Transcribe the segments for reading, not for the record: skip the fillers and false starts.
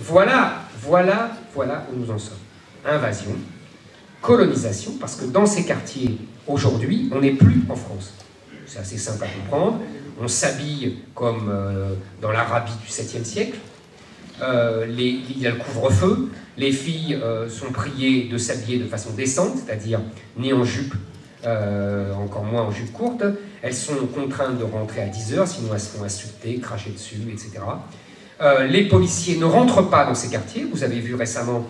Voilà où nous en sommes. Invasion, colonisation, parce que dans ces quartiers, aujourd'hui, on n'est plus en France. C'est assez simple à comprendre. On s'habille comme dans l'Arabie du 7e siècle. Il y a le couvre-feu. Les filles sont priées de s'habiller de façon décente, c'est-à-dire ni en jupe, encore moins en jupe courte. Elles sont contraintes de rentrer à 10 h, sinon elles se font insulter, cracher dessus, etc. Les policiers ne rentrent pas dans ces quartiers. Vous avez vu récemment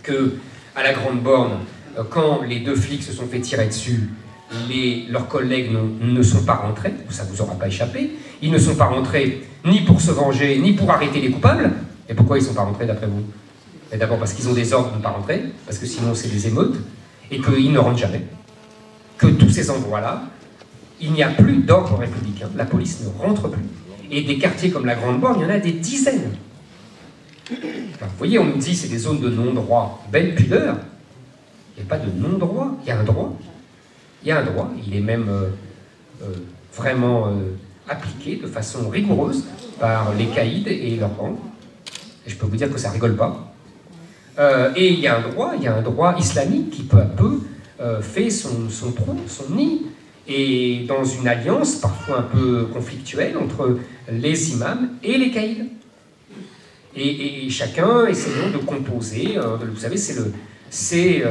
que, à la Grande Borne, quand les 2 flics se sont fait tirer dessus, leurs collègues ne sont pas rentrés, ça ne vous aura pas échappé. Ils ne sont pas rentrés ni pour se venger, ni pour arrêter les coupables. Et pourquoi ils ne sont pas rentrés d'après vous? D'abord parce qu'ils ont des ordres de ne pas rentrer, parce que sinon c'est des émeutes, et qu'ils ne rentrent jamais. Que tous ces endroits-là, il n'y a plus d'ordre républicain, la police ne rentre plus. Et des quartiers comme la Grande Borne, il y en a des dizaines. Enfin, vous voyez, on nous dit c'est des zones de non-droit. Belle pudeur. Il n'y a pas de non-droit, il y a un droit. Il y a un droit, il est même vraiment appliqué de façon rigoureuse par les caïds et leurs bandes. Et je peux vous dire que ça rigole pas. Et il y a un droit islamique qui peu à peu fait son trou, son nid, et dans une alliance parfois un peu conflictuelle entre les imams et les caïds. Et chacun essayant de composer, vous savez, c'est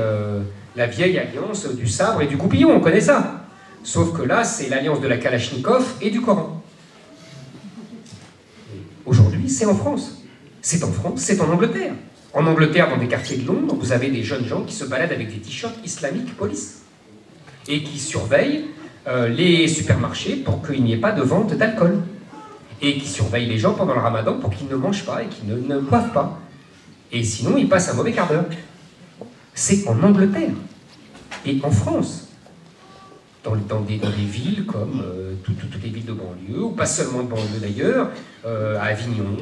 la vieille alliance du sabre et du goupillon, on connaît ça. Sauf que là, c'est l'alliance de la Kalachnikov et du Coran. Aujourd'hui, c'est en France. C'est en France, c'est en Angleterre. En Angleterre, dans des quartiers de Londres, vous avez des jeunes gens qui se baladent avec des t-shirts islamiques police et qui surveillent les supermarchés pour qu'il n'y ait pas de vente d'alcool et qui surveillent les gens pendant le ramadan pour qu'ils ne mangent pas et qu'ils ne boivent pas. Et sinon, ils passent un mauvais quart d'heure. C'est en Angleterre et en France. Dans des villes comme toutes les villes de banlieue, ou pas seulement de banlieue d'ailleurs, à Avignon,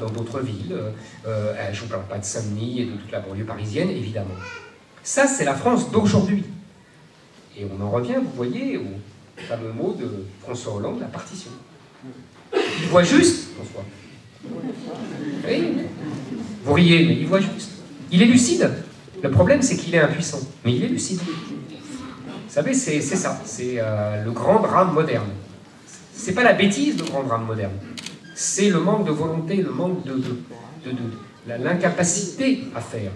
dans d'autres villes, je ne vous parle pas de Saint-Denis et de toute la banlieue parisienne, évidemment. Ça, c'est la France d'aujourd'hui. Et on en revient, vous voyez, au fameux mot de François Hollande, la partition. Il voit juste, François. Oui, vous riez, mais il voit juste. Il est lucide. Le problème, c'est qu'il est impuissant, mais il est lucide. Vous savez, c'est ça, c'est le grand drame moderne. C'est pas la bêtise, le grand drame moderne. C'est le manque de volonté, le manque de l'incapacité à faire.